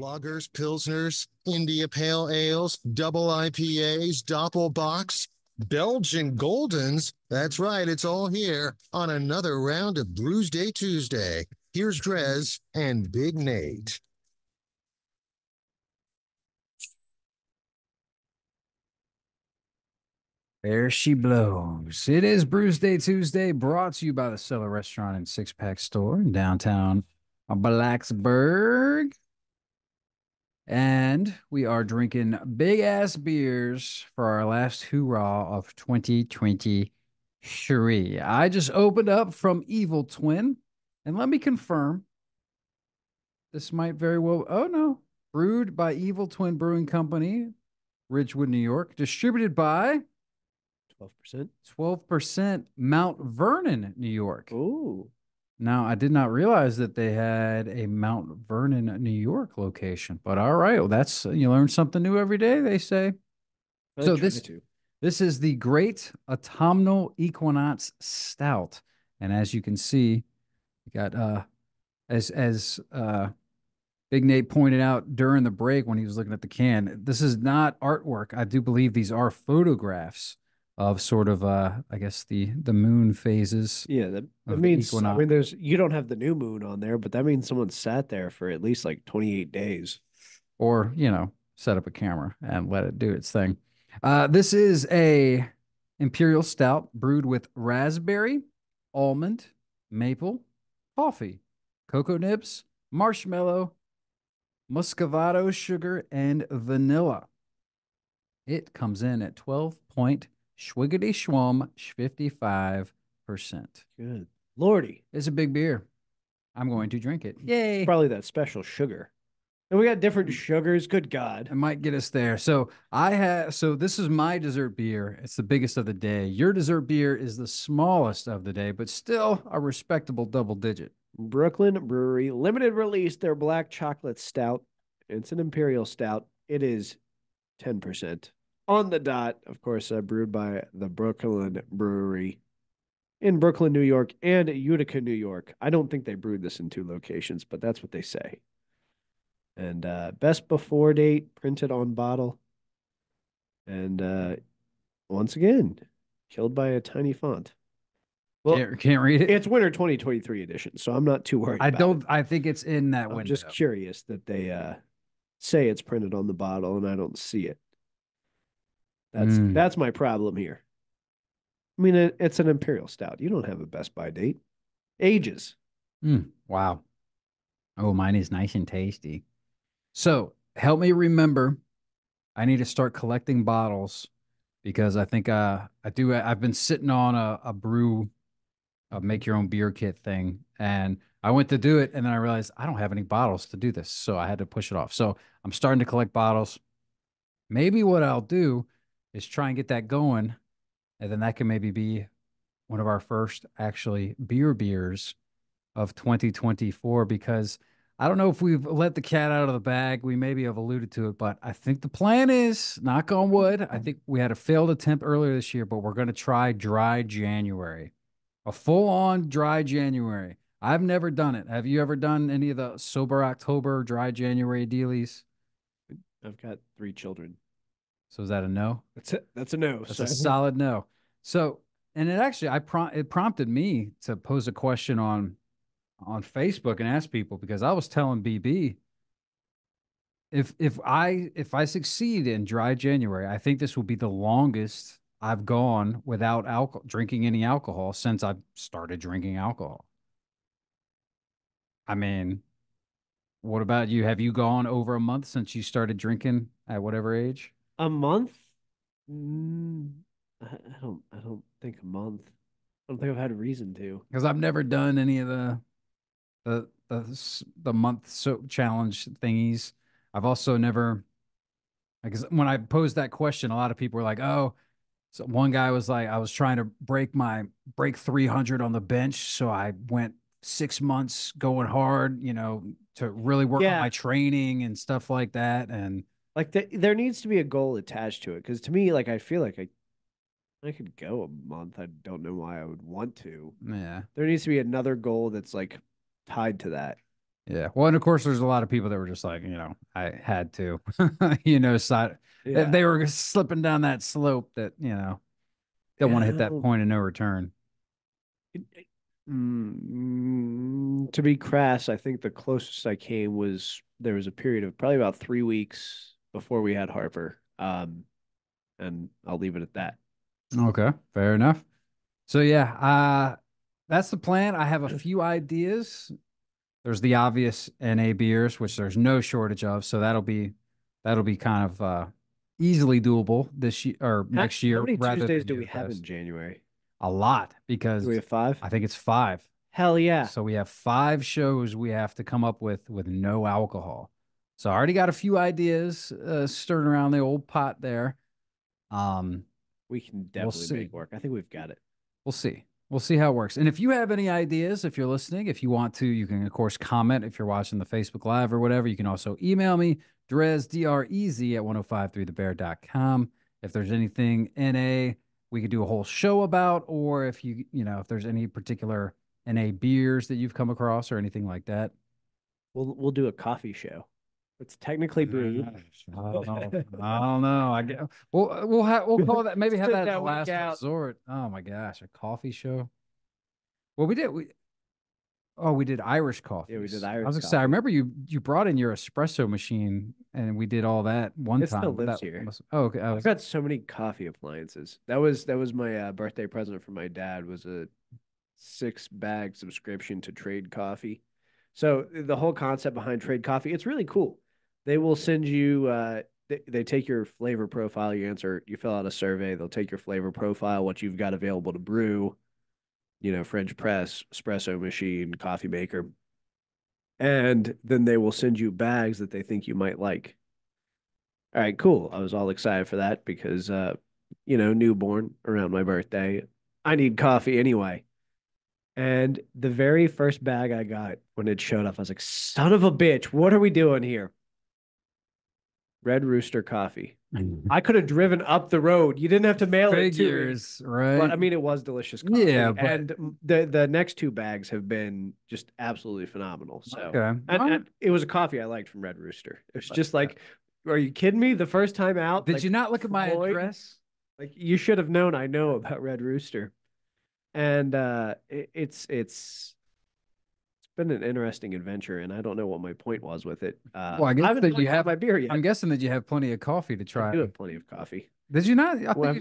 Lagers, Pilsners, India Pale Ales, double IPAs, Doppelbocks, Belgian Goldens. That's right, it's all here on another round of Brewsday Tuesday. Here's DreZ and Big Nate. There she blows. It is Brewsday Tuesday, brought to you by the Cellar Restaurant and Six Pack Store in downtown Blacksburg. And we are drinking big ass beers for our last hoorah of 2023. I just opened up from Evil Twin, and let me confirm this might very well. Oh no. Brewed by Evil Twin Brewing Company, Ridgewood, New York. Distributed by 12%. 12% Mount Vernon, New York. Ooh. Now, I did not realize that they had a Mount Vernon, New York location. But all right, well, that's you learn something new every day, they say. I So try this to. this is the Great Autumnal Equinox Stout. And as you can see, we got as Big Nate pointed out during the break when he was looking at the can, this is not artwork. I do believe these are photographs of sort of I guess the moon phases Yeah, that of the means I equinox, mean you don't have the new moon on there, but that means someone sat there for at least like 28 days. or set up a camera and let it do its thing. This is a imperial stout brewed with raspberry, almond, maple, coffee, cocoa nibs, marshmallow, muscovado sugar, and vanilla. It comes in at 12 point schwiggity schwam 55%. Good. Lordy. It's a big beer. I'm going to drink it. It's Yay. probably that special sugar. And we got different sugars. Good God. It might get us there. So this is my dessert beer. It's the biggest of the day. Your dessert beer is the smallest of the day, but still a respectable double digit. Brooklyn Brewery limited release their black chocolate stout. It's an imperial stout. It is 10% on the dot. Of course, brewed by the Brooklyn Brewery in Brooklyn, New York, and Utica, New York. I don't think they brewed this in two locations, but that's what they say. And best before date printed on bottle. And once again, killed by a tiny font. Well, Can't read it. it's winter 2023 edition, so I'm not too worried I about don't. it. I think it's in that I'm window. just curious that they say it's printed on the bottle and I don't see it. That's my problem here. I mean, it's an imperial stout. You don't have a best by date. Ages. Wow. Oh, mine is nice and tasty. So help me remember. I need to start collecting bottles because I think I do. I've been sitting on a brew, a make your own beer kit thing, and I went to do it, and then I realized I don't have any bottles to do this, so I had to push it off. So I'm starting to collect bottles. Maybe what I'll do is try and get that going, and then that can maybe be one of our first actually beers of 2024 because I don't know if we've let the cat out of the bag. We maybe have alluded to it, but I think the plan is, knock on wood, I think we had a failed attempt earlier this year, but we're going to try dry January, a full on dry January. I've never done it. Have you ever done any of the sober October, dry January dealies? I've got 3 children. So is that a no? That's a no. That's a solid no. So, and it actually, it prompted me to pose a question on Facebook and ask people because I was telling BB if I succeed in dry January, I think this will be the longest I've gone without alcohol drinking any alcohol since I've started drinking alcohol. I mean, what about you? Have you gone over a month since you started drinking at whatever age? A month? Mm, I don't think a month. I don't think I've had a reason to. Because I've never done any of the month challenge thingies. I've also never because when I posed that question, a lot of people were like, "Oh." So one guy was like, "I was trying to break 300 on the bench, so I went 6 months going hard, to really work on Yeah, my training and stuff like that." And like there needs to be a goal attached to it because to me, like I feel like I could go a month. I don't know why I would want to. yeah, There needs to be another goal that's like tied to that. Yeah. Well, and of course, there's a lot of people that were just like, I had to, side. If Yeah. they were slipping down that slope that, don't want to hit that Yeah. point of no return. To be crass, I think the closest I came was there was a period of probably about 3 weeks before we had Harper. And I'll leave it at that. Okay. Fair enough. So yeah, that's the plan. I have a few ideas. There's the obvious NA beers, which there's no shortage of. So that'll be kind of easily doable this year or How, next year how many rather Tuesdays than do year we have in past. January? A lot Do because we have 5? I think it's 5. Hell yeah. So we have 5 shows we have to come up with no alcohol. So I already got a few ideas stirring around the old pot there. Um, We can we'll definitely see. make work. I think we've got it. We'll see. We'll see how it works. And if you have any ideas, if you're listening, if you want to, you can, of course, comment if you're watching the Facebook Live or whatever. You can also email me, DreZ, D-R-E-Z, at 1053thebear.com. If there's anything NA we could do a whole show about, or if if there's any particular NA beers that you've come across or anything like that. We'll do a coffee show. It's technically brewed. I don't know. I don't know. We'll call that, maybe have Sit that as that the week last out. resort. Oh my gosh, a coffee show. Well, we did Irish coffee. Yeah, we did I Irish was excited. I coffee. remember you brought in your espresso machine and we did all that one It time. still but lives that here. okay. I've got so many coffee appliances. That was my birthday present from my dad was a 6-bag subscription to Trade Coffee. So the whole concept behind Trade Coffee, it's really cool. They will send you they take your flavor profile, you fill out a survey, they'll take your flavor profile, what you've got available to brew, French press, espresso machine, coffee maker. And then they will send you bags that they think you might like. All right, cool. I was all excited for that because newborn around my birthday. I need coffee anyway. And the very first bag I got when it showed up, I was like, son of a bitch, what are we doing here? Red Rooster coffee. I could have driven up the road. You didn't have to mail it to me. Figures, right? But I mean, it was delicious coffee. Yeah, but And the next 2 bags have been just absolutely phenomenal. So, okay. and it was a coffee I liked from Red Rooster. It was just like, are you kidding me? The first time out, Did you not look at my address? Like you should have known I know about Red Rooster. And it's been an interesting adventure, and I don't know what my point was with it. Well, I I guess haven't that you had have my beer yet. I'm guessing that you have plenty of coffee to try. I do have plenty of coffee. Did you not? Well,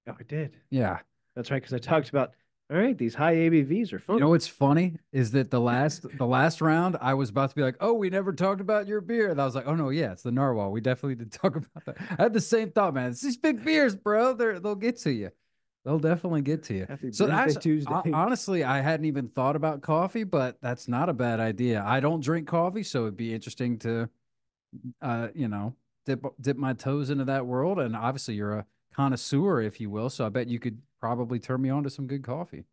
oh, I did. Yeah. That's right, because I talked about, all right, these high ABVs are fun. You know what's funny is that the last round I was about to be like, oh, we never talked about your beer, and I was like, oh no, yeah, it's the narwhal. We definitely did talk about that. I had the same thought, man. It's these big beers, bro. They'll get to you. They'll definitely get to you. Happy So Brewsday actually, Tuesday. honestly, I hadn't even thought about coffee, but that's not a bad idea. I don't drink coffee, so it'd be interesting to, dip my toes into that world. And obviously, you're a connoisseur, if you will. So I bet you could probably turn me on to some good coffee.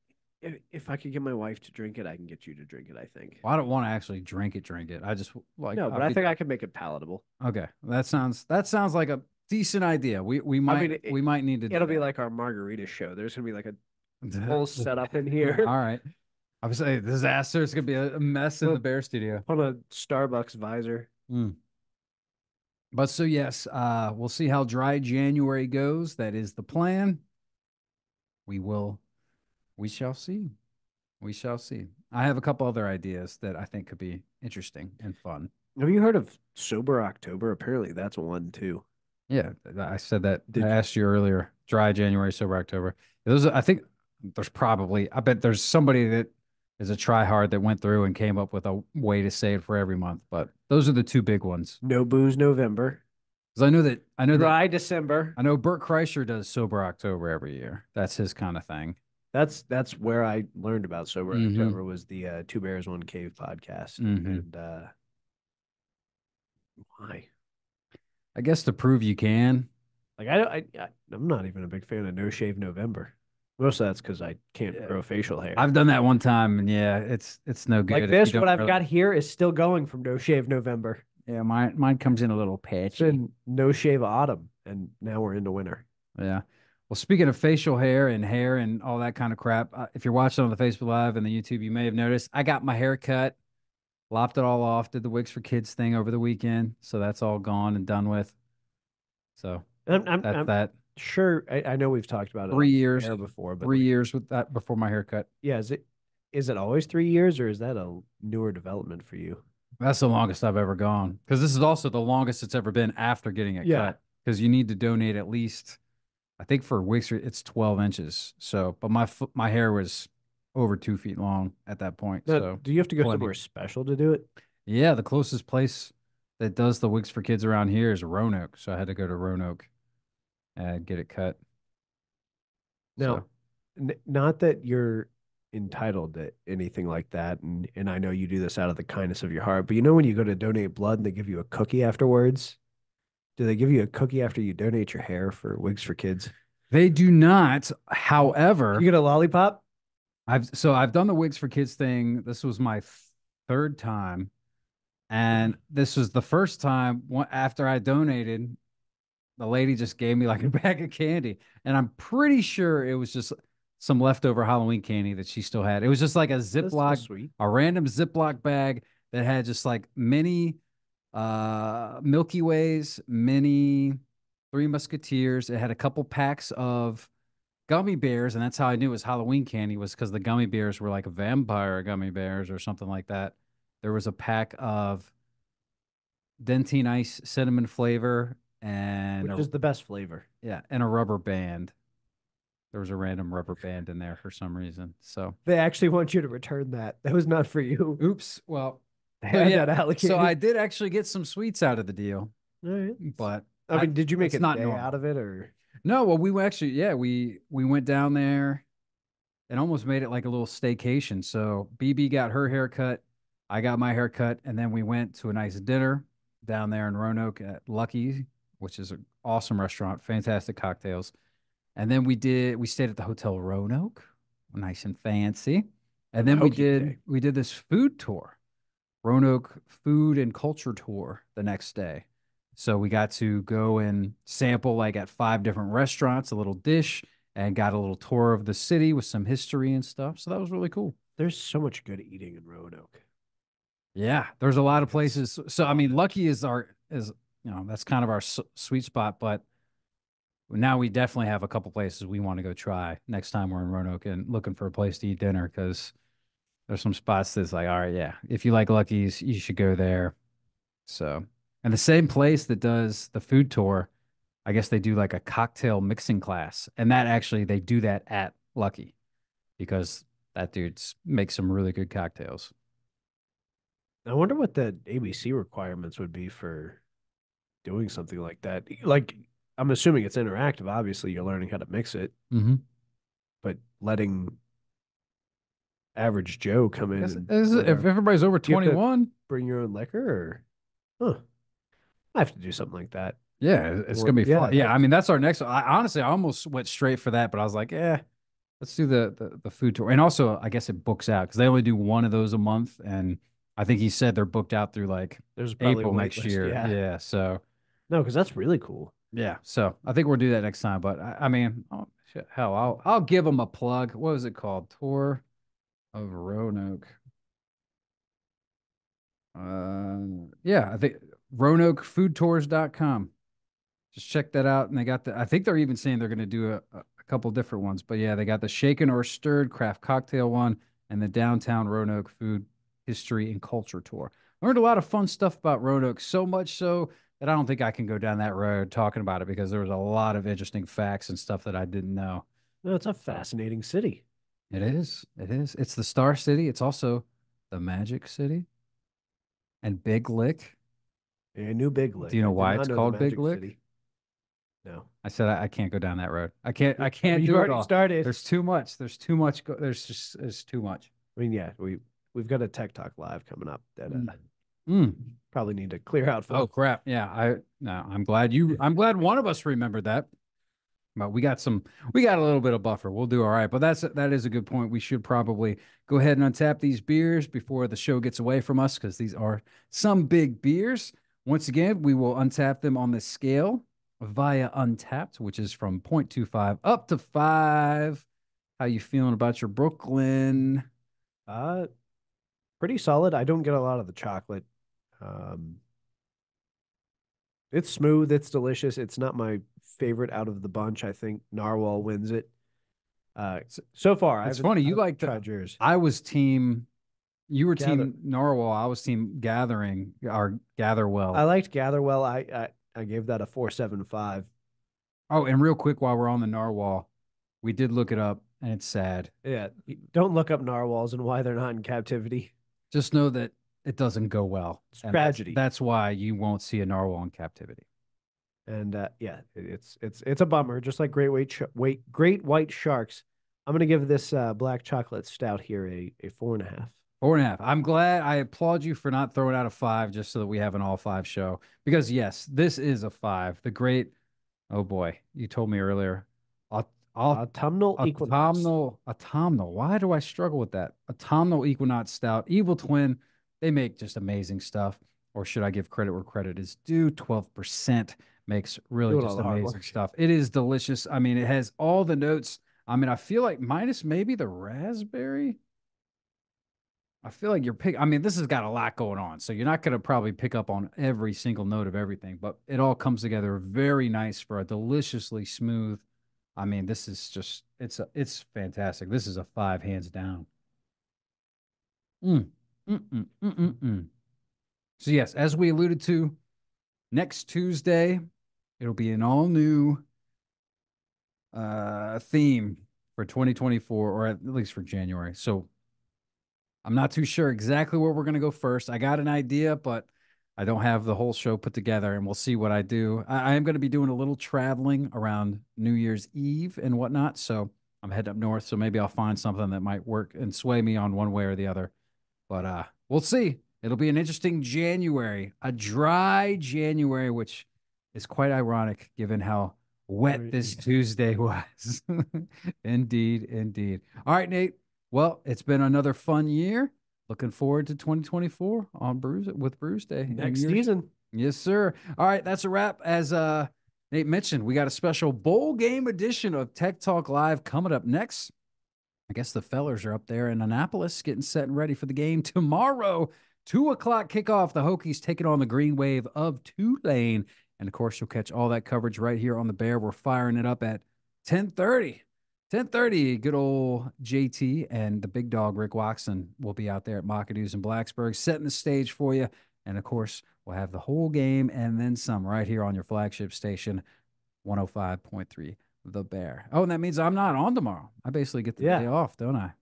If I could get my wife to drink it, I can get you to drink it, I think. Well, I don't want to actually drink it. I just like No, but I think I can make it palatable. Okay, that sounds like a decent idea. We might we might need to. It'll be like our margarita show. There's gonna be like a whole setup in here. All right. I was saying disaster. It's gonna be a mess in the Bear Studio. On a Starbucks visor. But so yes, we'll see how dry January goes. That is the plan. We shall see. We shall see. I have a couple other ideas that I think could be interesting and fun. Have you heard of Sober October? Apparently that's one too. Yeah, I said that. I asked you earlier. Dry January, sober October. I think I bet there's somebody that is a tryhard that went through and came up with a way to say it for every month. But those are the 2 big ones. No booze November. Because I know Dry December. I know Bert Kreischer does sober October every year. That's his kind of thing. That's where I learned about Sober October was the 2 Bears 1 Cave podcast. And why? I guess to prove you can. Like I'm not even a big fan of No Shave November. Most of that's because I can't grow facial hair. I've done that one time, and yeah, it's no good. Like this, what I've got here is still going from No Shave November. Yeah, mine comes in a little patchy. It's been No Shave Autumn, and now we're into winter. Yeah. Well, speaking of facial hair and all that kind of crap, if you're watching on the Facebook Live and the YouTube, you may have noticed I got my hair cut lopped it all off, did the Wigs for Kids thing over the weekend. So that's all gone and done with. So that's I'm that. sure I know we've talked about it 3 years, air before, but 3 years with that before my haircut. yeah, is it always 3 years or is that a newer development for you? That's the longest I've ever gone because this is also the longest it's ever been after getting it Yeah. cut because you need to donate at least, I think for wigs, it's 12 inches. So, but my hair was over 2 feet long at that point. Now, So, do you have to go plenty. somewhere special to do it? Yeah, the closest place that does the wigs for kids around here is Roanoke. So I had to go to Roanoke and get it cut. Now, So, not that you're entitled to anything like that, and I know you do this out of the kindness of your heart, but you know when you go to donate blood and they give you a cookie afterwards? Do they give you a cookie after you donate your hair for Wigs for Kids? they do not. However, You get a lollipop? I've done the wigs for kids thing. This was my third time. And this was the first time after I donated, the lady just gave me like a bag of candy. And I'm pretty sure it was just some leftover Halloween candy that she still had. It was just like a Ziploc, Sweet. a random Ziploc bag that had just like mini Milky Ways, mini Three Musketeers. It had a couple packs of gummy bears, and that's how I knew it was Halloween candy, was because the gummy bears were like vampire gummy bears or something like that. There was a pack of Dentine Ice cinnamon flavor and Which is the best flavor. yeah, and a rubber band. There was a random rubber band in there for some reason. So They actually want you to return that. That was not for you. oops. Well, They had yeah. that allocated. So I did actually get some sweets out of the deal, All right. but I mean, did you make it's a not day normal. out of it or? No, well, we actually, yeah, we went down there and almost made it like a little staycation. So BB got her haircut, I got my haircut, and then we went to a nice dinner down there in Roanoke at Lucky, which is an awesome restaurant, fantastic cocktails. And then we stayed at the Hotel Roanoke, nice and fancy. And then Okay. we did this food tour, Roanoke Food and Culture Tour the next day. So we got to go and sample like at 5 different restaurants, a little dish, and got a little tour of the city with some history and stuff. So that was really cool. There's so much good eating in Roanoke. Yeah, there's a lot of places. So I mean, Lucky is that's kind of our sweet spot, but now we definitely have a couple places we want to go try next time we're in Roanoke and looking for a place to eat dinner because there's some spots that's like, all right, yeah, if you like Lucky's, you should go there. So, and the same place that does the food tour, I guess they do like a cocktail mixing class, and that actually they do that at Lucky because that dude's makes some really good cocktails. I wonder what the ABC requirements would be for doing something like that. Like, I'm assuming it's interactive. Obviously, you're learning how to mix it, Mm-hmm. but letting average Joe come in and If everybody's over you have to 21, bring your own liquor, or I have to do something like that. yeah, it's Or- gonna be yeah, fun. Yeah, I mean that's our next. I honestly, I almost went straight for that, but I was like, yeah, let's do the food tour. And also, I guess it books out because they only do one of those a month, and I think he said they're booked out through like There's probably April a wait next list, year. yeah. Yeah, so No, because that's really cool. yeah, so I think we'll do that next time. But I mean, oh, shit, hell, I'll give them a plug. What was it called? Tour of Roanoke. Yeah, I think RoanokeFoodTours.com. Just check that out. And they got I think they're even saying they're going to do a couple different ones. But yeah, they got the shaken or stirred craft cocktail one and the downtown Roanoke food history and culture tour. Learned a lot of fun stuff about Roanoke, so much so that I don't think I can go down that road talking about it because there was a lot of interesting facts and stuff that I didn't know. No, it's a fascinating city. It is. It is. It's the Star City. It's also the Magic City and Big Lick. A new Big Lick. Do you know I did why not it's know the called Big Magic Lick? City. No. I said I can't go down that road. I can't. I can't You've do it already all. started. There's too much. There's too much. There's too much. I mean, yeah, we've got a Tech Talk Live coming up that Mm. probably need to clear out for. Oh crap! Yeah, I'm glad one of us remembered that. But we got a little bit of buffer. We'll do all right. But that is a good point. We should probably go ahead and untap these beers before the show gets away from us because these are some big beers. Once again, we will untap them on the scale via Untapped, which is from 0.25 up to 5. How you feeling about your Brooklyn? Pretty pretty solid. I don't get a lot of the chocolate. It's smooth. It's delicious. It's not my favorite out of the bunch. I think Narwhal wins it. So far, It's funny. You like tried yours. I was team. You were Gather. team Narwhal. I was team Gathering or Gatherwell. I liked Gatherwell. I gave that a 4.75. Oh, and real quick, while we're on the Narwhal, we did look it up, and it's sad. Yeah, don't look up narwhals and why they're not in captivity. Just know that it doesn't go well. It's tragedy. That's why you won't see a Narwhal in captivity. And yeah, it's a bummer. Just like great white sharks. I'm gonna give this black chocolate stout here a 4.5. 4.5. I'm glad. I applaud you for not throwing out a 5 just so that we have an all 5 show. Because yes, this is a 5. The great. Oh boy, you told me earlier. Autumnal equinox. Autumnal. Why do I struggle with that? Autumnal equinox stout. Evil Twin. They make just amazing stuff. Or should I give credit where credit is due? 12% makes really just amazing stuff. It is delicious. I mean, it has all the notes. I mean, I feel like minus maybe the raspberry. I feel like I mean, this has got a lot going on, so you're not going to probably pick up on every single note of everything, but it all comes together very nice for a deliciously smooth. I mean, this is just, it's fantastic. This is a 5 hands down. So yes, as we alluded to, next Tuesday, it'll be an all new theme for 2024, or at least for January. So I'm not too sure exactly where we're going to go first. I got an idea, but I don't have the whole show put together, and we'll see what I do. I am going to be doing a little traveling around New Year's Eve and whatnot, so I'm heading up north, so maybe I'll find something that might work and sway me on one way or the other. But we'll see. It'll be an interesting January, a dry January, which is quite ironic given how wet this Tuesday was. Indeed, indeed. All right, Nate. Well, it's been another fun year. Looking forward to 2024 on Brewsday next season. Yes, sir. All right, that's a wrap. As Nate mentioned, we got a special bowl game edition of Tech Talk Live coming up next. I guess the fellers are up there in Annapolis getting set and ready for the game tomorrow. 2:00 kickoff. The Hokies taking on the Green Wave of Tulane. And, of course, you'll catch all that coverage right here on the Bear. We're firing it up at 10:30. 10:30, good old JT and the big dog, Rick Watson, will be out there at McAdoo's in Blacksburg, setting the stage for you. And, of course, we'll have the whole game and then some right here on your flagship station, 105.3 The Bear. Oh, and that means I'm not on tomorrow. I basically get the day off, don't I?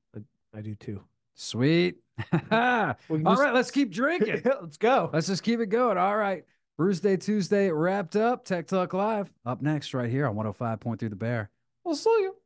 I do too. Sweet. All right, let's keep drinking. Let's go. Let's just keep it going. All right. Brewsday Tuesday wrapped up. Tech Talk Live up next right here on 105.3 The Bear. We'll see you.